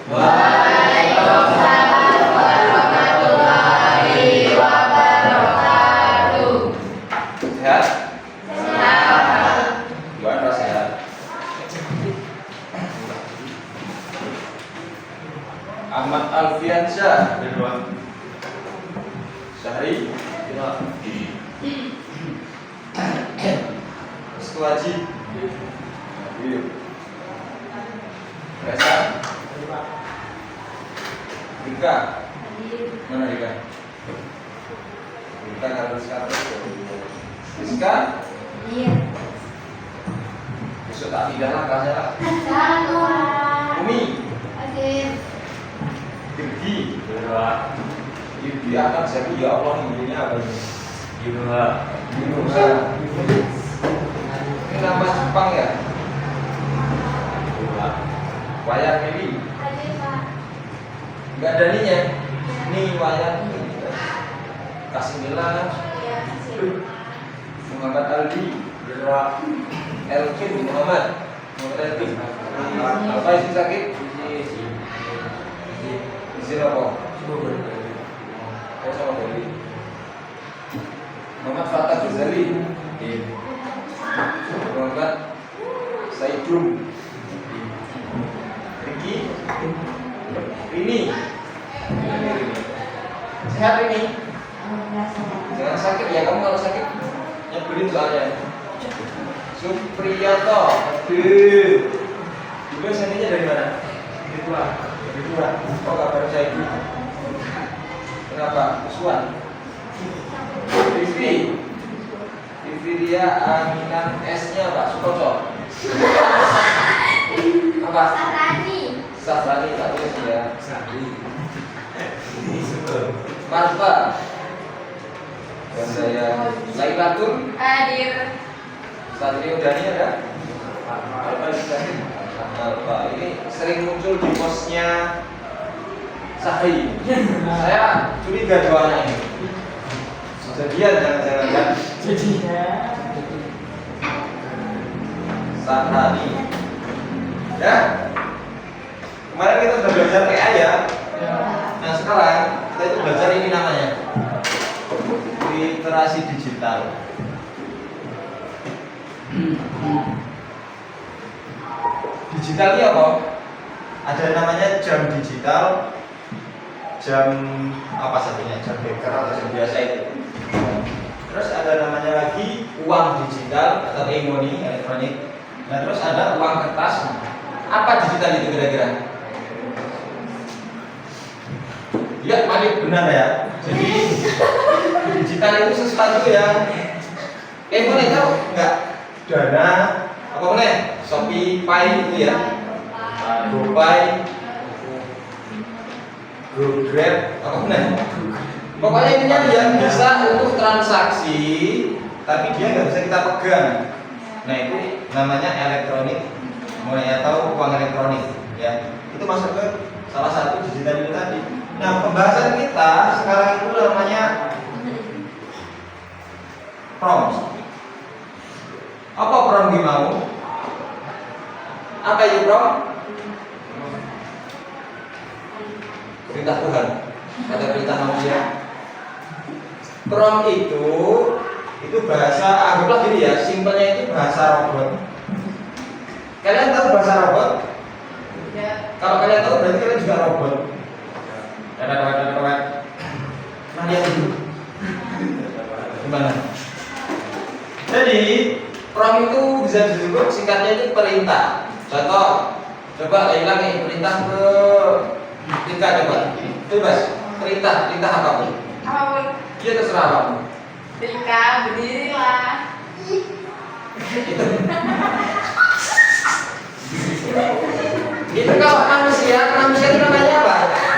Waalaikumsalam warahmatullahi wabarakatuh. Sehat? Sehat. Gimana sehat? Ahmad Alfiansyah. Syahri. Setuaji. Reza. Dika. Mana Dika? Dika harus sekarang. Rizka. Iya. Besok tak pindah lah kelasnya lah. Satu. Umi. Adit. Dirgi. Dirgi akan jadi ya Allah ini apa ini? Yunuha. Ini nama Jepang ya? Wayang ini. Adit, Pak. Enggak ada ninya. Ini wayang ini. Kasih Mila. Iya, kasih. Muhammad Aldi. Elkin Muhammad. Muhammad Elkin. Apa isi sakit? Izin apa? Saya sama Dewi. Muhammad Fatah Ghazali. Muhammad Saidum. Riki. Rini. Sehat Rini? Jangan sakit ya, kamu kalau sakit nyebelin soalnya. Supriyato. Aduh. Juga seninya dari mana? Dari tua. Oh kabar saya itu. Kenapa? Usuan. Vivi. Vivi dia Aminan S-nya Pak Sukoco. Apa? Sarani. Sahrani tak tulis ya. Marfa. Dan saya Lailatul. Hadir. Satrio Dani ada? Alfa Ibrahim. Alfa ini sering muncul di posnya Sahri. Saya curiga doanya ini. Jadian jangan-jangan kan? Sahrani. Ya? Kemarin kita sudah belajar PA ya. Nah sekarang kita itu belajar ini namanya literasi digital. Digital ini apa? Ada namanya jam digital, jam apa satunya, jam beker atau jam biasa itu. Terus ada namanya lagi uang digital atau e-money elektronik. Nah terus ada uang kertas. Apa digital itu kira-kira? Ya, Malik benar ya. Jadi digital itu sesuatu yang boleh tahu enggak? Dana apa boleh? Shopee, Pay itu ya. GoPay, GoGrab apa boleh? Pokoknya intinya yang bisa untuk transaksi, tapi dia nggak bisa kita pegang. Nah itu namanya elektronik, mulai tahu uang elektronik ya. Itu masuk ke salah satu digital itu tadi. Nah pembahasan kita sekarang itu namanya prompt. Apa prompt mau? Apa itu prompt? Perintah Tuhan atau perintah manusia. Prompt itu bahasa, anggaplah gini ya, simpelnya itu bahasa robot. Kalian tahu bahasa robot? Ya. Kalau kalian tahu berarti kalian juga robot. Nah lihat dulu. Gimana? Jadi prompt itu bisa disebut singkatnya itu perintah. Contoh, coba hilang nih perintah ke Tika coba. Bebas, perintah apapun. Apapun. Iya terserah apapun. Tika, berdirilah. Itu kalau manusia itu namanya apa?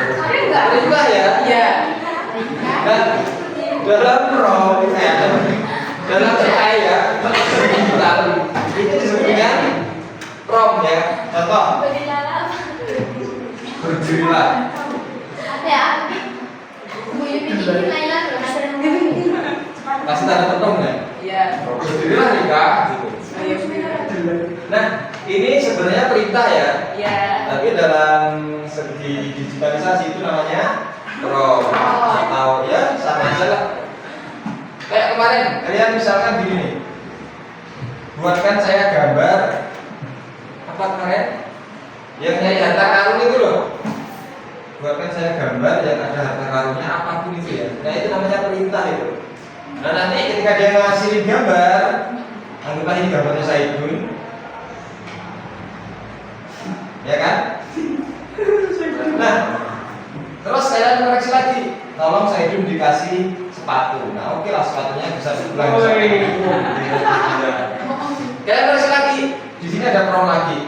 Perintah ya? Iya. Dan dalam prompt dalam AI ya, digital itu disebutnya prompt ya. Contoh, berdirilah. Ada. Bunyi bikin Laila belum ada yang bikin. Kasih tanda petung ya. Iya. Berdirilah Rika. Gitu. Nah, ini sebenarnya perintah ya. Iya. Tapi tapi dalam segi digitalisasi itu namanya prompt atau ya sama aja lah. Kayak kemarin kalian misalkan gini nih, buatkan saya gambar apa kemarin yang nyari harta karun itu loh. Buatkan saya gambar yang ada harta karunnya apapun itu ya. Nah itu namanya perintah itu. Nah nanti ketika dia ngasihin gambar, anggaplah ini gambarnya Saidun, ya kan? Nah, terus kalian koreksi lagi, tolong Saidun dikasih sepatu. Nah oke lah sepatunya bisa sebelah. Kalian koreksi lagi, di sini ada prompt lagi.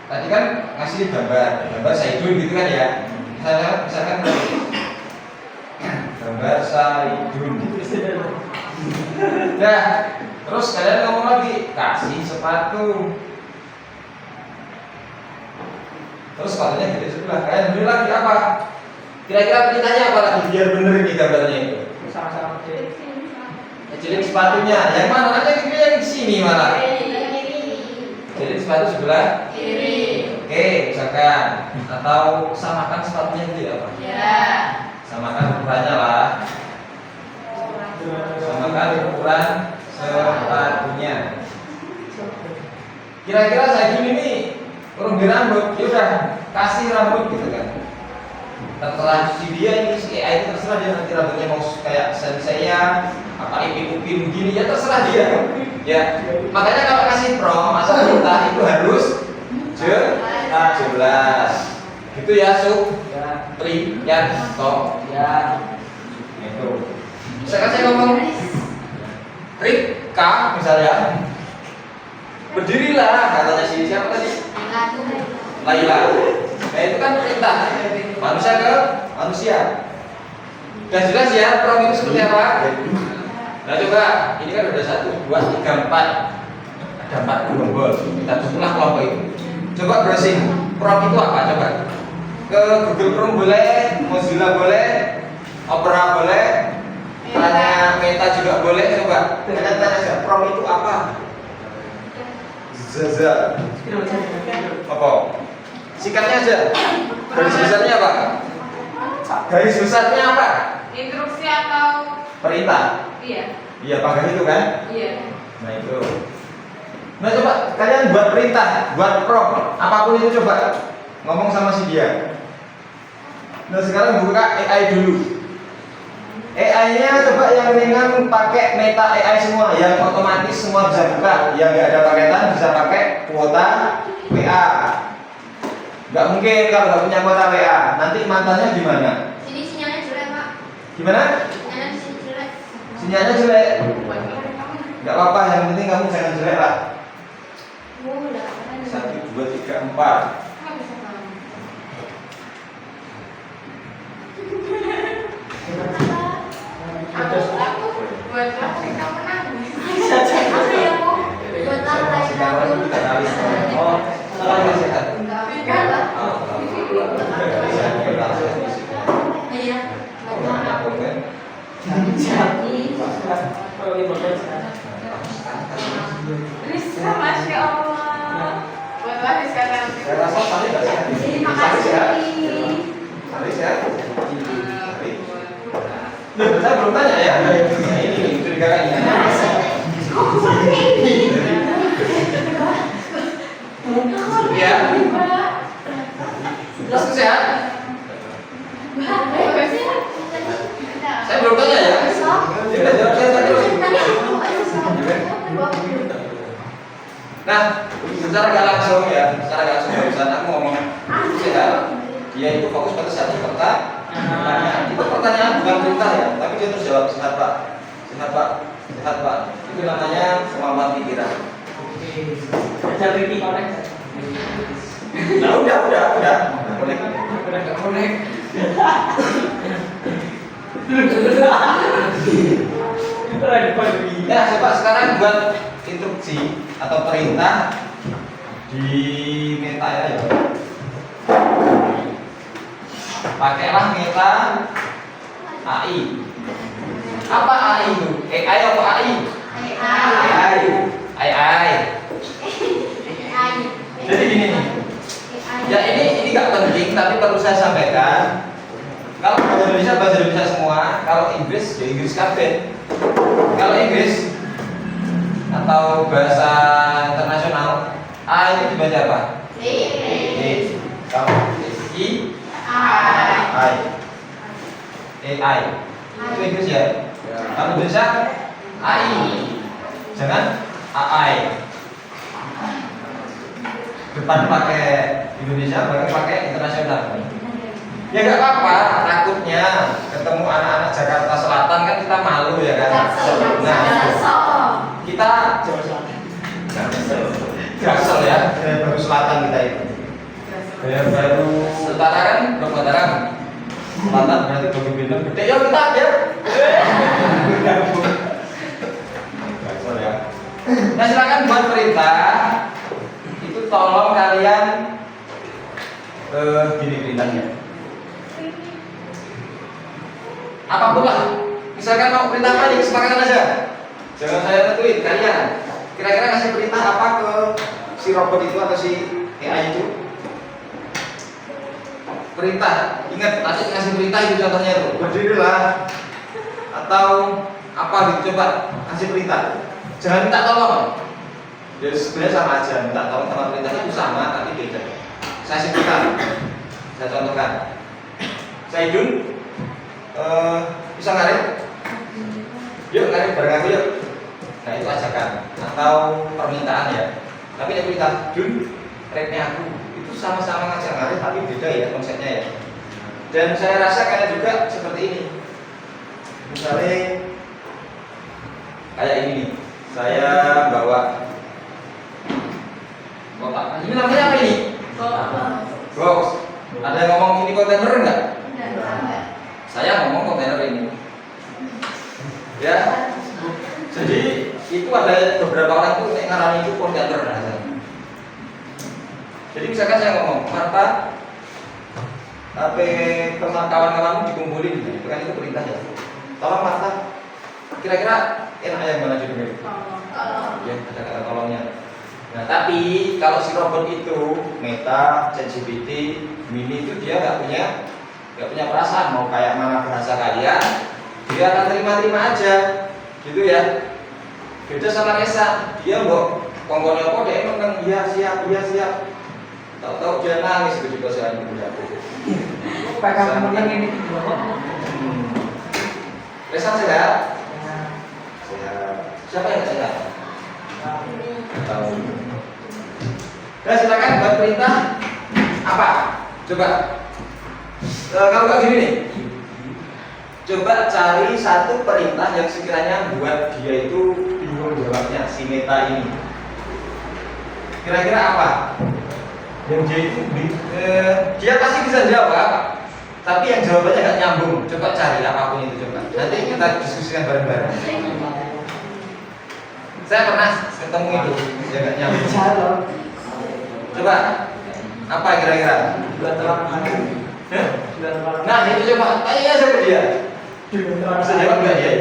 Tadi kan ngasih gambar Saidun gitu kan ya. Misalkan gambar Saidun. Nah, terus kalian ngomong lagi, kasih sepatu. Terus sepatunya gitu sebelah. Kalian beli lagi apa? Kira-kira perintahnya apa lagi biar bener ini gambarnya itu? Sama-sama Kecilin sepatunya. Yang mana? Nanti kita yang di sini malah. Kecilin sepatu sebelah kiri. Oke, misalkan atau samakan sepatunya gitu apa? Ya. Samakan ukurannya lah. Samakan ukuran sepatunya. Kira-kira Saidun ini urung di rambut, ya udah kasih rambut gitu kan. Terserah si dia ini si AI itu terserah dia nanti rambutnya mau kayak saya apa ipin-ipin begini ya terserah dia. Ya, makanya kalau kasih prompt atau perintah itu harus jelas. Gitu ya, Suk. Ya. Tri, ya, Tok. Ya. Itu. Misalkan saya ngomong Rika misalnya, berdirilah katanya si siapa tadi? Laila. Nah itu kan perintah manusia ke manusia. Udah jelas ya prompt itu seperti apa? Nah coba ini kan udah 1, 2, 3, 4. Ada 4 gelombol. Kita susunlah kelompok itu. Coba browsing prompt itu apa? Coba ke Google Chrome boleh, Mozilla boleh, Opera boleh, tanya Meta juga boleh. Coba kalian tanya aja prompt itu apa? Zaza. Apa? Singkatnya aja. Garis besarnya apa? Garis besarnya apa? Instruksi atau Perintah. iya. Iya, pakai itu kan? Iya. Nah itu. Nah coba kalian buat perintah, buat prompt, apapun itu coba ngomong sama si dia. Nah sekarang buka AI dulu. AI-nya coba yang ringan pakai Meta AI semua, yang otomatis semua bisa buka, yang nggak ada paketan bisa pakai kuota WA. Nggak mungkin kalau nggak punya kuota WA. Nanti mantannya gimana? Sini sinyalnya jelek, Pak. Gimana? Sinyalnya di sini jelek. Sinyalnya jelek. Buat kamu. Nggak apa-apa, yang penting kamu jangan jelek lah. Oh, udah apa? 1, 2, 3, 4. Nggak bisa kamu. Aku buat kamu kamu nangis. Apa ya, Bu? Buat apa lagi Sekarang kamu? kita kali. Oh, Salah sehat. Enggak lah. Iya. Rizka, Masya Allah. Buatlah Rizka nanti. Saya rasa tadi nggak sehat. Terima Tadi sehat. kasih. Tadi sehat. Tadi. Loh, saya belum tanya ya. Nah, ini itu dikakaknya. Iya. Terus sehat. Saya belum tanya ya. Sudah jawab saya tadi. Nah, secara nggak langsung ya, secara nggak langsung barusan aku ngomong sehat. Dia itu fokus pada satu pertanyaan. Itu pertanyaan bukan perintah ya, tapi dia terus jawab sehat Pak, sehat Pak, sehat Pak. Itu namanya kemampuan pikiran. Ajar Ricky connect. Nah udah. Boleh. Udah connect. Nah, coba sekarang buat instruksi atau perintah di Meta ya. Pakailah Meta AI. Apa AI itu? AI apa AI? AI. AI. Jadi gini nih. Ya ini nggak penting tapi perlu saya sampaikan. Kalau bahasa Indonesia semua, kalau Inggris ya Inggris kabeh. Kalau Inggris atau bahasa internasional A itu dibaca apa? I. Kalau I AI itu Inggris ya. Kalau Indonesia AI. Jangan AI. Depan pakai Indonesia, belakang pakai internasional. Ya nggak apa-apa, takutnya ketemu anak-anak Jakarta Selatan kan kita malu ya kan. Nah, kita Jaksel ya, baru selatan kita itu. Baru utara kan, belum utara. Selatan berarti bagi bintang gede ya kita ya. Jaksel ya. Nah silakan buat perintah. Itu tolong kalian gini perintahnya. Apapun lah, misalkan mau perintah apa nih, kesepakatan aja. Jangan saya tentuin, kalian kira-kira kasih perintah apa ke si robot itu atau si AI itu? Perintah, ingat tadi ngasih perintah itu contohnya itu berdirilah atau apa gitu, coba kasih perintah. Jangan minta tolong. Ya sebenarnya sama aja, minta tolong sama perintah itu sama tapi beda. Saya kasih perintah, saya contohkan. Saya Idun, bisa ngarit? Yuk ngarit bareng aku yuk. Nah itu ajakan atau permintaan ya. Tapi ini perintah Dun, rate-nya aku. Itu sama-sama ngajak ngarit tapi beda ya konsepnya ya. Dan saya rasa kalian juga seperti ini. Misalnya kayak ini nih. Saya bawa kotak. Ini namanya apa ini? Box. Ada yang ngomong ini kontainer enggak? Saya ngomong kontainer ini. Ya. Jadi itu ada beberapa orang tuh yang ngarani itu kontainer rasanya. Jadi misalkan saya ngomong, Marta, HP kawan-kawanmu dikumpulin, itu kan itu perintah ya. Tolong Marta, kira-kira enak yang mana judulnya? Ya, ada kata tolongnya. Nah, tapi kalau si robot itu Meta, ChatGPT, Mini itu dia nggak punya perasaan mau kayak mana bahasa kalian, dia akan terima-terima aja, gitu ya. Beda sama Resa, dia mau kongkolnya apa dia emang kan iya siap. Tahu-tahu dia nangis begitu saya ibu aku. Pegang menang ini. Resa sehat? Sehat. Siapa yang sehat? Tahu. Nah silakan buat perintah apa? Coba. Kalau nggak gini nih. Coba cari satu perintah yang sekiranya buat dia itu bingung jawabnya si Meta ini. Kira-kira apa? Yang dia itu dia pasti bisa jawab, tapi yang jawabannya nggak nyambung. Coba cari apapun itu coba. Nanti kita diskusikan bareng-bareng. Saya pernah ketemu itu, dia nggak nyambung. Coba apa kira-kira? Nah itu coba tanya sama dia. Bisa jawab nggak dia?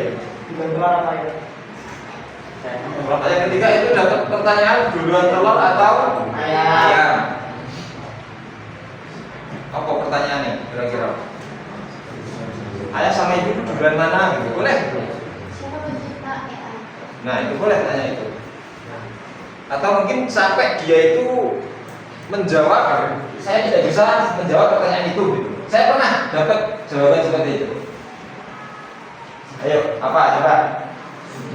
Pertanyaan ketiga itu dapat pertanyaan duluan telur atau ayam? Apa pertanyaannya kira-kira? Ayah sama ibu duluan mana? Gitu. Boleh? Siapa pencipta AI? Nah itu boleh tanya itu. Atau mungkin sampai dia itu menjawab, saya tidak bisa menjawab pertanyaan itu. Gitu. Saya pernah dapat jawaban seperti itu. Ayo, apa? Coba.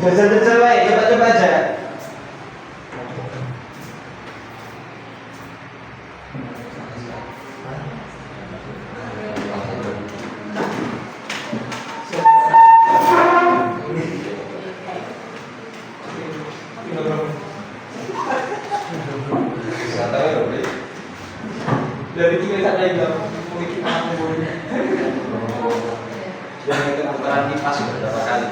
Coba aja. Dari tiga saja yang memiliki pengalaman. Yang itu putaran kipas beberapa kali.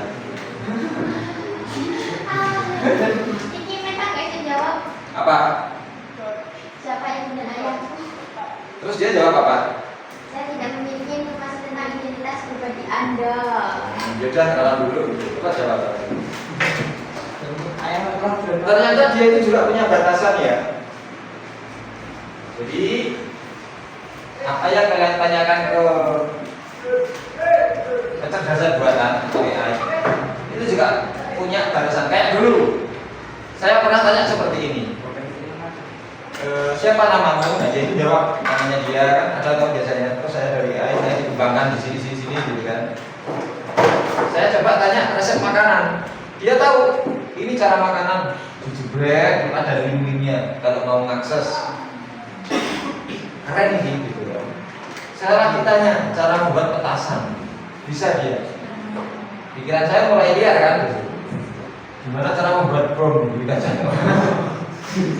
Ini Meta nggak bisa jawab. Apa? Siapa yang dan ayahku? Terus dia jawab apa? Saya tidak memiliki informasi tentang identitas pribadi Anda. Ya udah kenalan dulu. Coba jawab. Ayam Ternyata dia itu juga punya batasan ya. Jadi Apa yang kalian tanyakan ke kecerdasan buatan AI itu juga punya balasan. Kayak dulu saya pernah tanya seperti ini, siapa namamu? Nah dia itu jawab namanya dia kan, ada atau biasanya terus saya dari AI, saya dikembangkan di sini gitu kan. Saya coba tanya resep makanan, dia tahu ini cara makanan dijebrek, ada link-linknya kalau mau mengakses. Keren ini gitu ya. Saya lagi tanya cara membuat petasan, bisa dia. Pikiran saya mulai liar kan, gimana cara membuat bom gitu kan.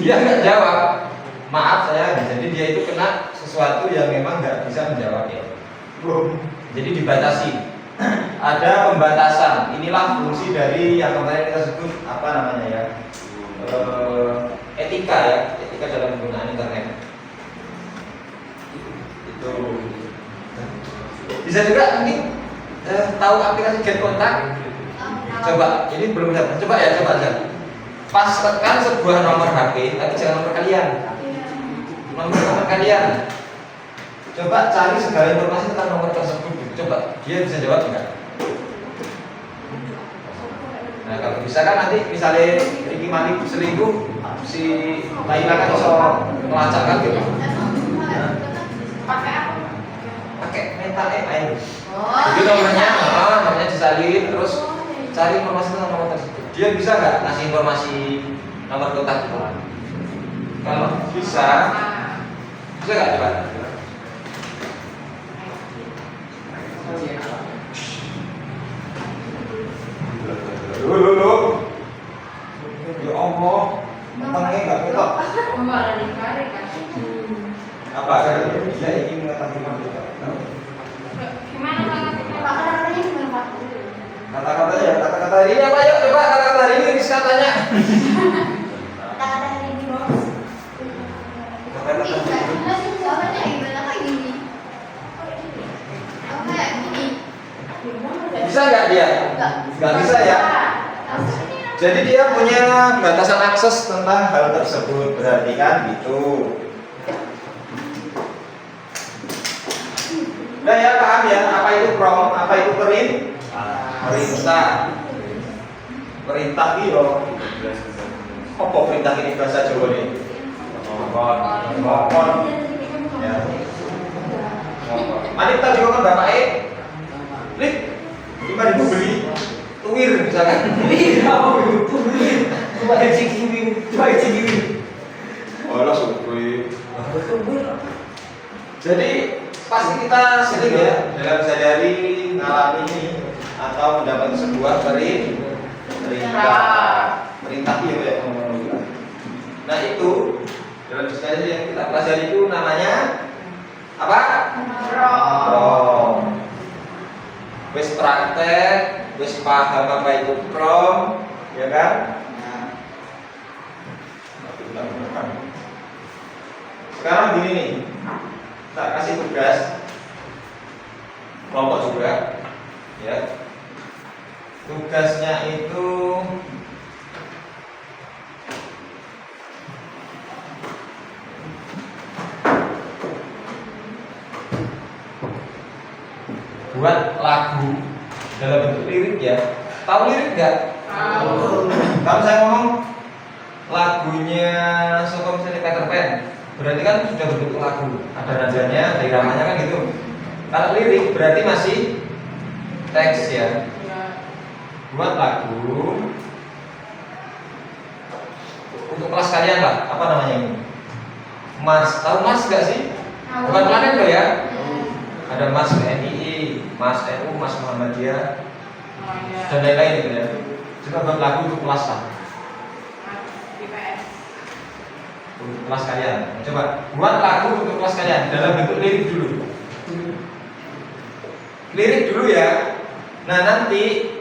Dia nggak jawab, maaf saya. Jadi dia itu kena sesuatu yang memang nggak bisa menjawab ya. Jadi dibatasi. Ada pembatasan. Inilah fungsi dari yang kemarin kita sebut apa namanya ya, etika ya, etika dalam penggunaan internet. Itu bisa juga mungkin tahu aplikasi Get Contact. Coba, ini belum bisa. Coba ya, coba aja. Pas tekan sebuah nomor HP, tapi jangan nomor kalian. Nomor kalian. Coba cari segala informasi tentang nomor tersebut. Coba, dia bisa jawab enggak? Nah, kalau bisa kan nanti misalnya Ricky Malik selingkuh, si Laila kan bisa melacak kan gitu. Pakai apa? Pakai Meta AI. Jadi nomornya disalin, terus cari informasi tentang nomor tersebut. Dia bisa nggak ngasih informasi nomor kontak itu? Kalau bisa nggak coba? Dulu, ya Allah, tentangnya nggak ketok. Apa? Dia ingin mengetahui kita. Gimana kata-katanya gimana Pak? Kata-kata ini apa yuk? Coba kata-kata hari ini Rizka tanya. Kata-kata hari ini bos. Jawabannya gimana kayak gini? Oh kayak gini. Bisa nggak dia? Nggak bisa ya. Jadi dia punya batasan akses tentang hal tersebut, berarti kan gitu. Nah ya paham ya, apa itu prompt, apa itu perintah. Perintah iyo. Apa perintah ini bahasa Jawa nih? Ngomong. Ya. Manik tadi kan Bapak Lip, 5.000 beli tuwir misalkan. Iya, tuwir. Coba cikiwi. Oh, langsung tuwir. Jadi pasti kita sering ya dalam sehari ngalami ini atau mendapat sebuah perintah ya ngomong. Nah itu dalam diskusi yang kita pelajari itu namanya apa? Prompt. Wis praktek, wis paham apa itu prompt, ya kan? Sekarang gini nih, tak kasih tugas kelompok juga, ya. Tugasnya itu buat lagu dalam bentuk lirik ya. Tahu lirik nggak? Tahu. Kalau saya ngomong lagunya Soko misalnya Peter Pan, berarti kan sudah bentuk lagu, ada nadanya, ada iramanya kan gitu. Kalau lirik berarti masih teks ya. Buat lagu untuk kelas kalian lah, apa namanya ini? Mars, tahu Mars nggak sih? Bukan planet loh ya. Ada Mars NII, Mars NU, Mars Muhammadiyah, dan lain-lain gitu ya. Coba buat lagu untuk kelas lah. Untuk kelas kalian. Coba buat lagu untuk kelas kalian dalam bentuk lirik dulu. Lirik dulu ya. Nah nanti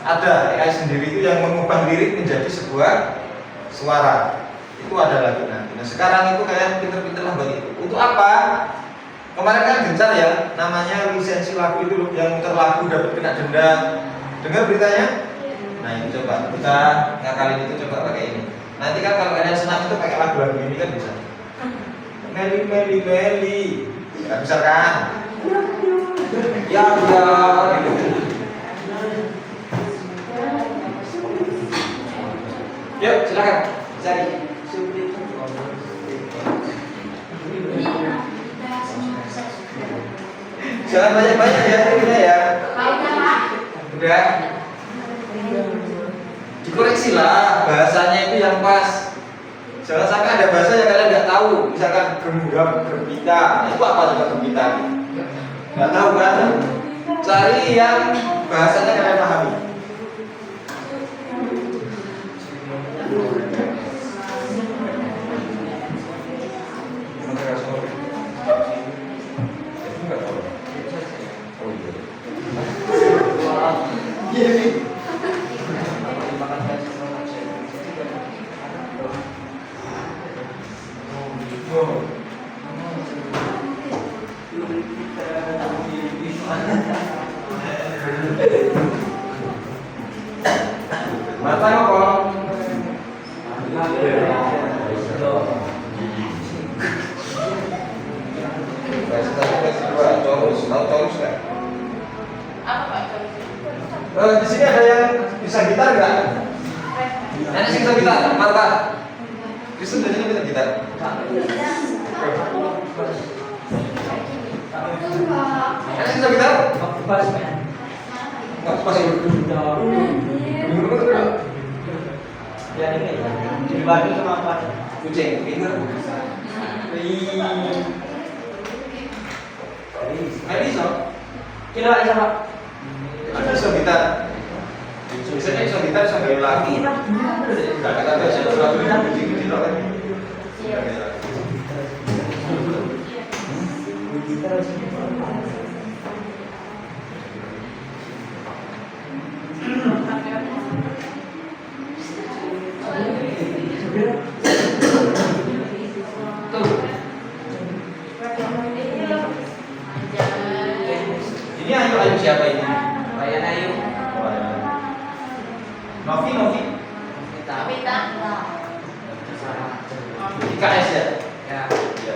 ada AI sendiri itu yang mengubah lirik menjadi sebuah suara. Itu ada lagi nanti. Nah sekarang itu kalian pinter-pinter lah buat itu. Untuk apa? Kemarin kan gencar ya, namanya lisensi lagu itu loh, yang muter lagu dapat kena denda. Dengar beritanya? Nah itu coba kita ngakalin itu, coba pakai ini. Nanti kan kalau kalian senang itu pakai lagu-lagu ini kan bisa. Meli. Nggak bisa kan? Ya udah. Yuk silakan cari. Jangan banyak-banyak ya kita ya. Udah. Dikoreksi lah bahasanya itu yang pas. Jangan sampai ada bahasa yang kalian nggak tahu. Misalkan genggam, gembita. Nah, itu apa juga gembita? Nggak tahu kan? Cari yang bahasanya kalian pahami. Mata ngomong. Di sini ada yang bisa gitar nggak? Ada yang bisa gitar, Marta. Kristen di sini bisa gitar. Ada yang bisa gitar? Nggak pas itu. Ya ini dibagi sama apa? Kucing, pinter. Bisa. Kira sama. Ada bisa gitar. Biasanya bisa gitar bisa gaya lagi. Nggak kata biasa lagu kucing loh kan. Ini Ayu siapa ini? Bayan Ayu. Novi. IKS ya? Ya. Iya.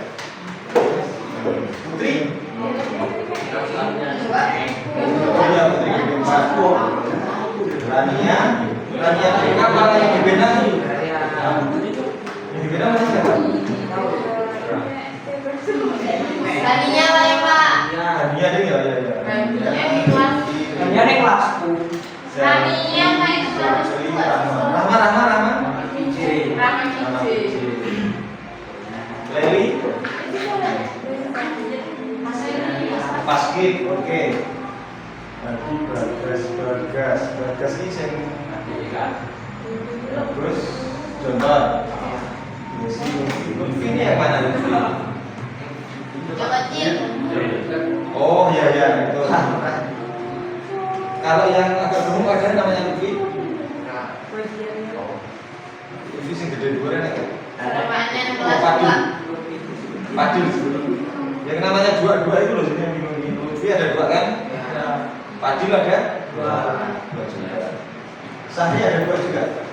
Putri? Oh iya, Putri Gempa. Rania Gempa apa yang berbeda? Yang berbeda mana siapa? Tadinya paling Pak. Rania deh ya. Dia nih kelasku. Tadinya main kelas. Rama. Leli? Paskib, oke. Nanti Bagas ini saya terus contoh. Lutfi ini yang mana Lutfi? Yang kecil. Oh iya itu. Kalau yang agak gemuk ada namanya Lutfi. Lutfi sing gede dua kan ya? Panen kelas 2. Padil. Yang namanya dua itu loh yang bingung. Lutfi ada 2 kan? Padil ada 2 juga. Sahri ada 2 juga.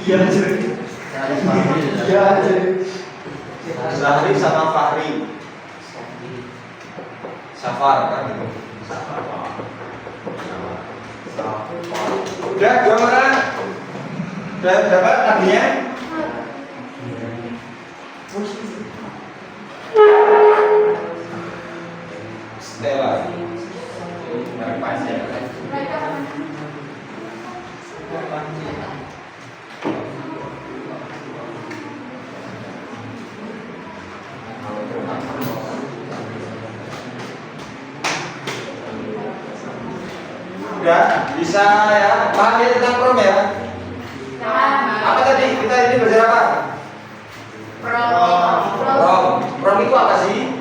Iya jadi. Sahri sama Fahri. Safar kan gitu. Udah 2 orang. Udah dapat tadinya? Stella. Merek panjang. Udah bisa ya, paham ya tentang prom ya? Apa tadi? Kita ini belajar apa? Prom itu apa sih?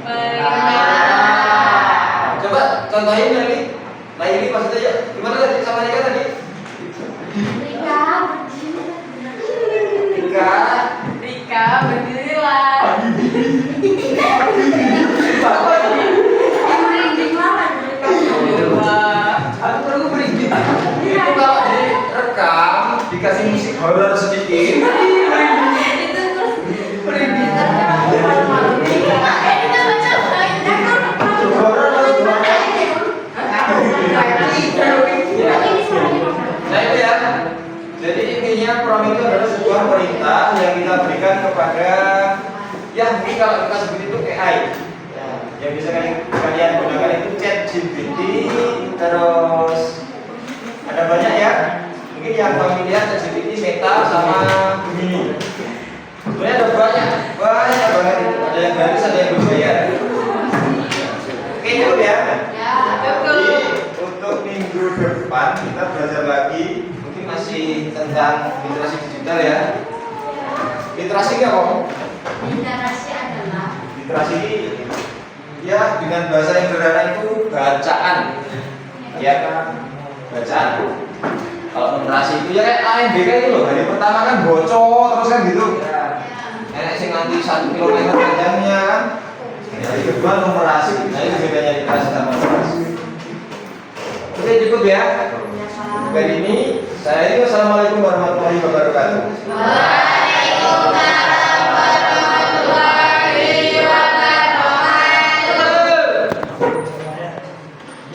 Coba contohin Laili maksudnya ya. Gimana tadi sama Nika tadi? Rika berdirilah. Aku berhenti. Itu kalau direkam dikasih musik horor sedikit. kalau kita sebut itu AI. Yang bisa kalian gunakan itu ChatGPT, terus ada banyak ya. Mungkin yang familiar ChatGPT, Meta sama Gemini. Sebenarnya ada banyak banget. Ada yang gratis, ada yang berbayar. Oke, cukup ya. Ya, Jadi untuk minggu depan kita belajar lagi, mungkin masih tentang literasi digital ya. Literasi nggak kok? literasi adalah Literasi ya dengan bahasa yang sederhana itu bacaan, ya kan? Bacaan. Kalau numerasi itu ya kayak AMBK itu loh. Hari pertama kan bocor terus kan gitu. Enak sih nanti 1 kilometer panjangnya kan. Hari kedua numerasi. Nah itu bedanya literasi sama numerasi. Oke cukup ya. Kali ini saya ini wassalamualaikum warahmatullahi wabarakatuh. Waalaikumsalam.